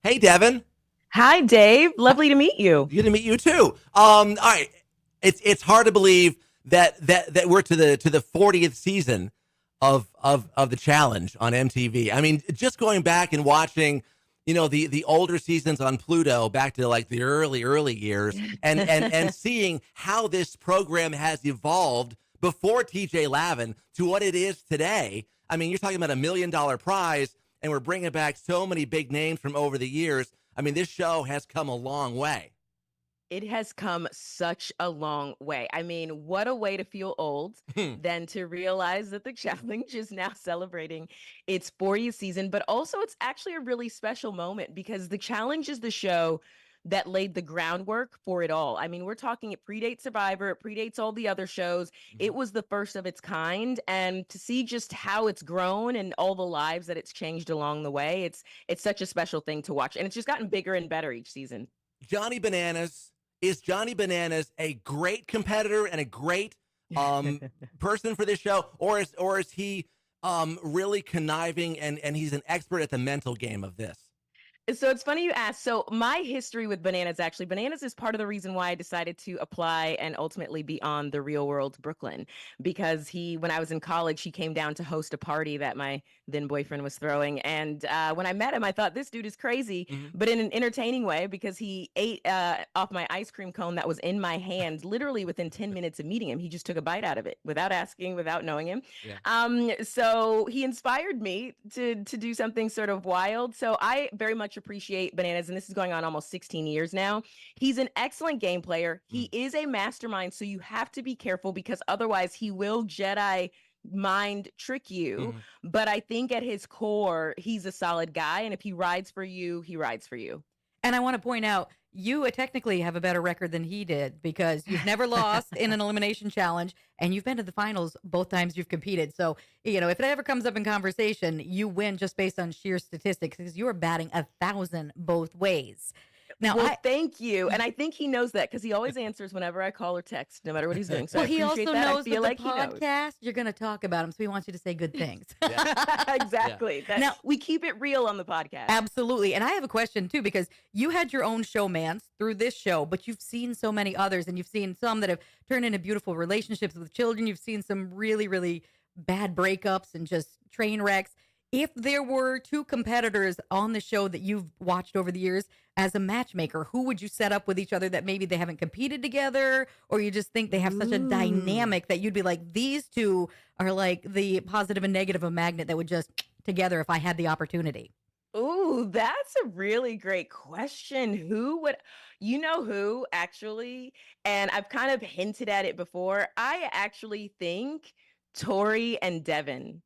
Hey, Devyn. Hi, Dave. Lovely to meet you. Good to meet you too. All right. It's hard to believe that we're to the 40th season of the challenge on MTV. I mean, just going back and watching, the older seasons on Pluto back to like the early years, and seeing how this program has evolved before TJ Lavin to what it is today. I mean, you're talking about $1 million prize, and we're bringing back so many big names from over the years. I mean, this show has come a long way. It has come such a long way. I mean, what a way to feel old than to realize that the challenge is now celebrating its 40th season, but also it's actually a really special moment because the challenge is the show that laid the groundwork for it all. I mean, we're talking it predates Survivor, it predates all the other shows. It was the first of its kind, and to see just how it's grown and all the lives that it's changed along the way, it's such a special thing to watch. And it's just gotten bigger and better each season. Johnny Bananas is Johnny Bananas a great competitor and a great person for this show, or is he really conniving and he's an expert at the mental game of this? So it's funny you ask. So my history with Bananas, actually, Bananas is part of the reason why I decided to apply and ultimately be on The Real World Brooklyn, because when I was in college, he came down to host a party that my then boyfriend was throwing. And when I met him, I thought this dude is crazy, Mhm. but in an entertaining way, because he ate off my ice cream cone that was in my hand literally within 10 minutes of meeting him. He just took a bite out of it without asking, without knowing him. Yeah. So he inspired me to do something sort of wild. So I very much appreciate Bananas, and this is going on almost 16 years now. He's an excellent game player. He Mm. is a mastermind, so you have to be careful because otherwise he will Jedi mind trick you. Mhm. But I think at his core, he's a solid guy, and if he rides for you, he rides for you. And I want to point out, you technically have a better record than he did because you've never lost in an elimination challenge and you've been to the finals both times you've competed. So, if it ever comes up in conversation, you win just based on sheer statistics because you are batting 1,000 both ways. Now, Well, thank you. And I think he knows that because he always answers whenever I call or text, no matter what he's doing. So I well, he appreciate also that. I knows feel with the like he knows. podcast, you're going to talk about him. So he wants you to say good things. Yeah. Yeah. Exactly. That Now, we keep it real on the podcast. absolutely. And I have a question too, because you had your own showmance through this show, but you've seen so many others and you've seen some that have turned into beautiful relationships with children. You've seen some really, really bad breakups and just train wrecks. If there were two competitors on the show that you've watched over the years as a matchmaker, who would you set up with each other that maybe they haven't competed together or you just think they have such a Ooh. dynamic that you'd be like, these two are like the positive and negative of a magnet that would just together if I had the opportunity? Ooh, that's a really great question. Who would, who actually, and I've kind of hinted at it before. I actually think Tori and Devin.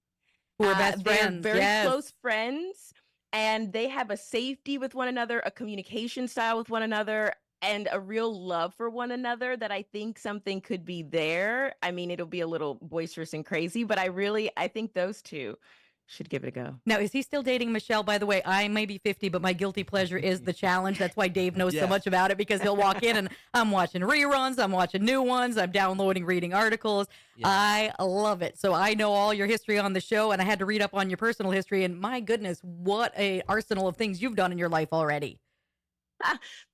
Who are best They're friends. very Yes. close friends, and they have a safety with one another, a communication style with one another, and a real love for one another that I think something could be there. I mean, it'll be a little boisterous and crazy, but I think those two should give it a go. Now, is he still dating Michelle? By the way, I may be 50, but my guilty pleasure is the challenge. That's why Dave knows so Yes. much about it because he'll walk in and I'm watching reruns, I'm watching new ones, I'm downloading, reading articles. Yeah. I love it. So I know all your history on the show and I had to read up on your personal history. And my goodness, what a arsenal of things you've done in your life already.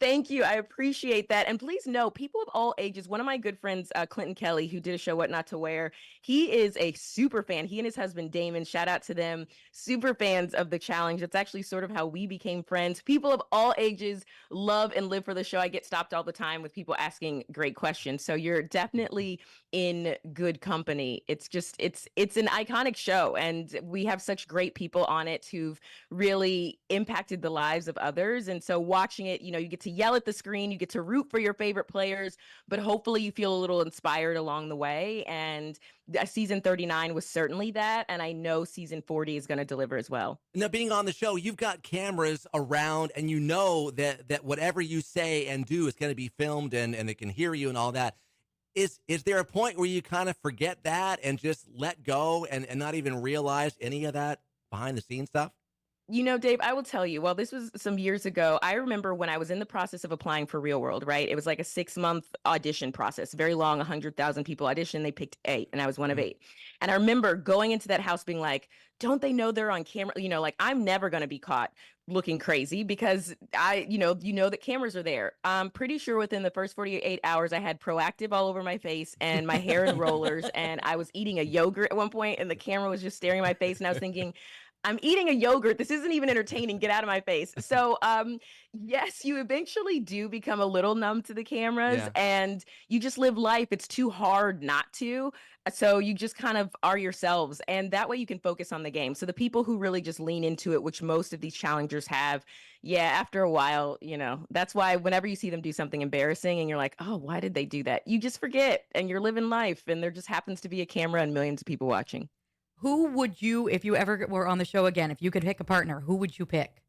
Thank you. I appreciate that. And please know, people of all ages, one of my good friends, Clinton Kelly, who did a show, What Not to Wear, he is a super fan. He and his husband, Damon, shout out to them, super fans of the challenge. It's actually sort of how we became friends. People of all ages love and live for the show. I get stopped all the time with people asking great questions. So you're definitely in good company. It's an iconic show, and we have such great people on it who've really impacted the lives of others. And so watching it, you get to yell at the screen, you get to root for your favorite players, but hopefully you feel a little inspired along the way. And season 39 was certainly that. And I know season 40 is going to deliver as well. Now, being on the show, you've got cameras around, and you know that whatever you say and do is going to be filmed, and they can hear you and all that. Is there a point where you kind of forget that and just let go and not even realize any of that behind the scenes stuff? You know, Dave, I will tell you, well, this was some years ago. I remember when I was in the process of applying for Real World, right? It was like a 6 month audition process, very long, 100,000 people audition. They picked 8, and I was one of Mhm. 8. And I remember going into that house being like, don't they know they're on camera? You know, like I'm never going to be caught looking crazy because you know that cameras are there. I'm pretty sure within the first 48 hours, I had Proactive all over my face and my hair in rollers. And I was eating a yogurt at one point, and the camera was just staring at my face. And I was thinking, I'm eating a yogurt. This isn't even entertaining. Get out of my face. So, yes, you eventually do become a little numb to the cameras Yeah. and you just live life. It's too hard not to. So you just kind of are yourselves. And that way you can focus on the game. So the people who really just lean into it, which most of these challengers have, yeah, after a while, that's why whenever you see them do something embarrassing and you're like, oh, why did they do that? You just forget and you're living life. And there just happens to be a camera and millions of people watching. Who would you, if you ever were on the show again, if you could pick a partner, who would you pick?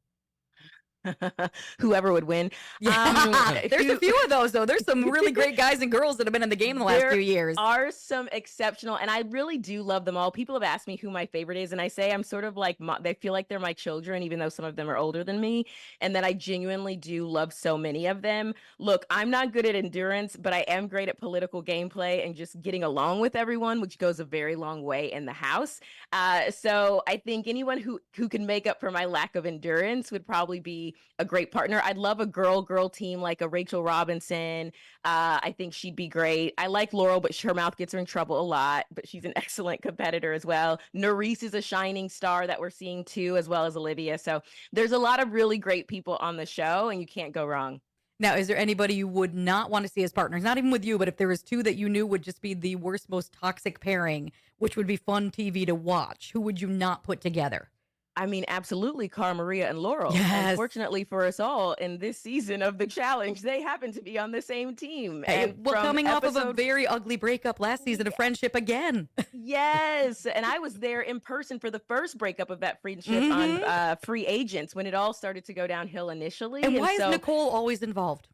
Whoever would win. Yeah, there's a who- few of those though. There's some really great guys and girls that have been in the game the last There few years. are some exceptional, and I really do love them all. People have asked me who my favorite is, and I say I'm sort of like they feel like they're my children, even though some of them are older than me, and that I genuinely do love so many of them. Look, I'm not good at endurance, but I am great at political gameplay and just getting along with everyone, which goes a very long way in the house. So I think anyone who can make up for my lack of endurance would probably be a great partner. I'd love a girl team like a Rachel Robinson. I think she'd be great. I like Laurel, but her mouth gets her in trouble a lot, but she's an excellent competitor as well. Nerese is a shining star that we're seeing too, as well as Olivia. So there's a lot of really great people on the show, and you can't go wrong. Now, is there anybody you would not want to see as partners? Not even with you, but if there was two that you knew would just be the worst, most toxic pairing, which would be fun TV to watch, who would you not put together? I mean, absolutely, Cara Maria and Laurel. Yes. Unfortunately for us all, in this season of the challenge, they happen to be on the same team. Hey, And well, from coming off of a episode very ugly breakup last season of friendship again. Yes, and I was there in person for the first breakup of that friendship Mhm. on Free Agents when it all started to go downhill initially. And why is so, Nicole always involved?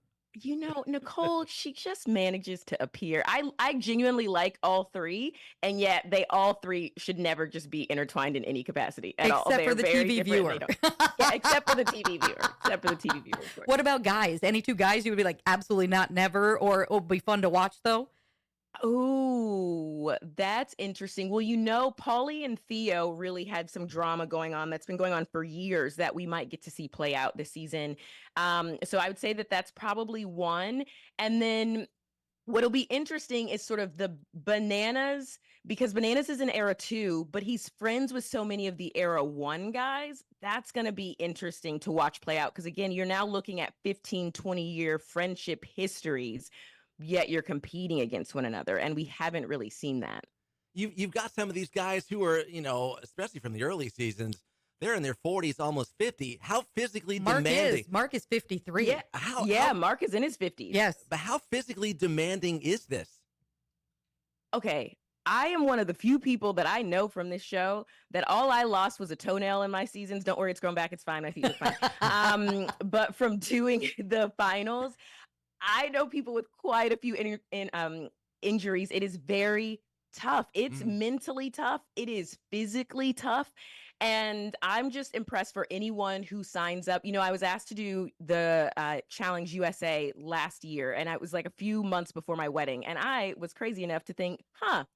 Nicole, she just manages to appear. I genuinely like all three, and yet they all three should never just be intertwined in any capacity at all. Except They're for the very TV different. viewer. Yeah, except for the TV viewer. Except for the TV viewer. Of course. What about guys? Any two guys you would be like, absolutely not, never, or it would be fun to watch though? Oh, that's interesting. Well, Paulie and Theo really had some drama going on that's been going on for years that we might get to see play out this season. So I would say that that's probably one. And then what'll be interesting is sort of the Bananas, because Bananas is in era 2, but he's friends with so many of the era 1 guys. That's going to be interesting to watch play out. Because again, you're now looking at 15, 20-year friendship histories, yet you're competing against one another. And we haven't really seen that. You've got some of these guys who are, especially from the early seasons, they're in their 40s, almost 50. How physically demanding? Mark is 53. Yeah. How, Mark is in his 50s. Yes. but how physically demanding is this? Okay. I am one of the few people that I know from this show that all I lost was a toenail in my seasons. Don't worry, it's grown back. It's fine. My feet are fine. But from doing the finals, I know people with quite a few injuries. It is very tough. It's mentally tough. It is physically tough. And I'm just impressed for anyone who signs up. I was asked to do the Challenge USA last year, and it was like a few months before my wedding. And I was crazy enough to think,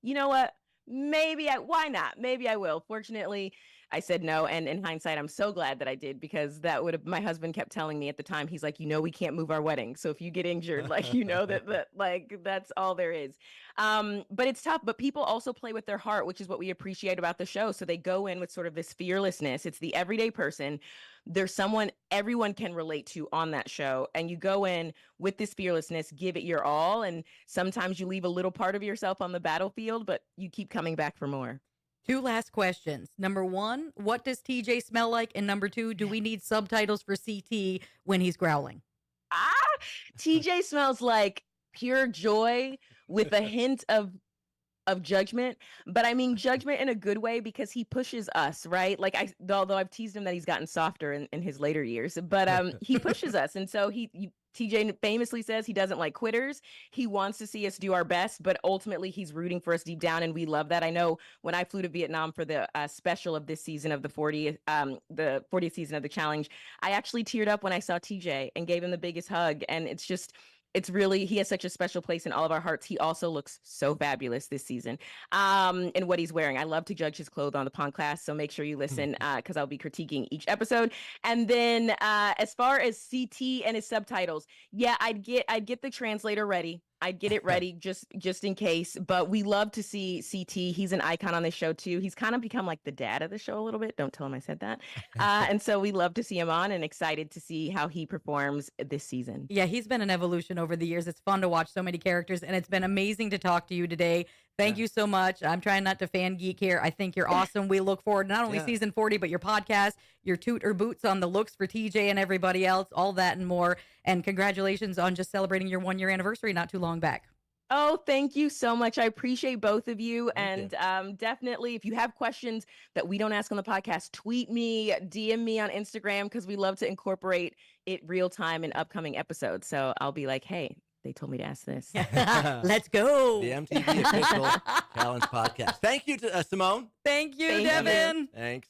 you know what? Why not? Maybe I will. Fortunately, I said no. And in hindsight, I'm so glad that I did, because my husband kept telling me at the time, he's like, we can't move our wedding. So if you get injured, that's all there is. But it's tough, but people also play with their heart, which is what we appreciate about the show. So they go in with sort of this fearlessness. It's the everyday person. There's someone everyone can relate to on that show. And you go in with this fearlessness, give it your all. And sometimes you leave a little part of yourself on the battlefield, but you keep coming back for more. Two last questions. Number one, what does TJ smell like? And number two, do we need subtitles for CT when he's growling? TJ smells like pure joy with a hint of judgment, but I mean judgment in a good way, because he pushes us, right? Although I've teased him that he's gotten softer in his later years, but he pushes us. And so TJ famously says he doesn't like quitters. He wants to see us do our best, but ultimately he's rooting for us deep down, and we love that. I know when I flew to Vietnam for the special of this season of the 40th season of the challenge, I actually teared up when I saw TJ and gave him the biggest hug, and it's really, he has such a special place in all of our hearts. He also looks so fabulous this season in what he's wearing. I love to judge his clothes on the podcast, so make sure you listen because I'll be critiquing each episode. And then as far as CT and his subtitles, yeah, I'd get the translator ready. I'd get it ready just in case. But we love to see CT. He's an icon on this show too. He's kind of become like the dad of the show a little bit. Don't tell him I said that. And so we love to see him on, and excited to see how he performs this season. Yeah, he's been an evolution over the years. It's fun to watch so many characters, and it's been amazing to talk to you today. Thank you so much. I'm trying not to fan geek here. I think you're awesome. We look forward to not only season 40, but your podcast, your toot or boots on the looks for TJ and everybody else, all that and more. And congratulations on just celebrating your 1 year anniversary not too long back. Oh, thank you so much. I appreciate both of you. Thank And definitely, if you have questions that we don't ask on the podcast, tweet me, DM me on Instagram, because we love to incorporate it real time in upcoming episodes. So I'll be like, hey, they told me to ask this. Let's go. The MTV official challenge podcast. Thank you to Simone. Thank you, Thank you. Devyn. Thanks.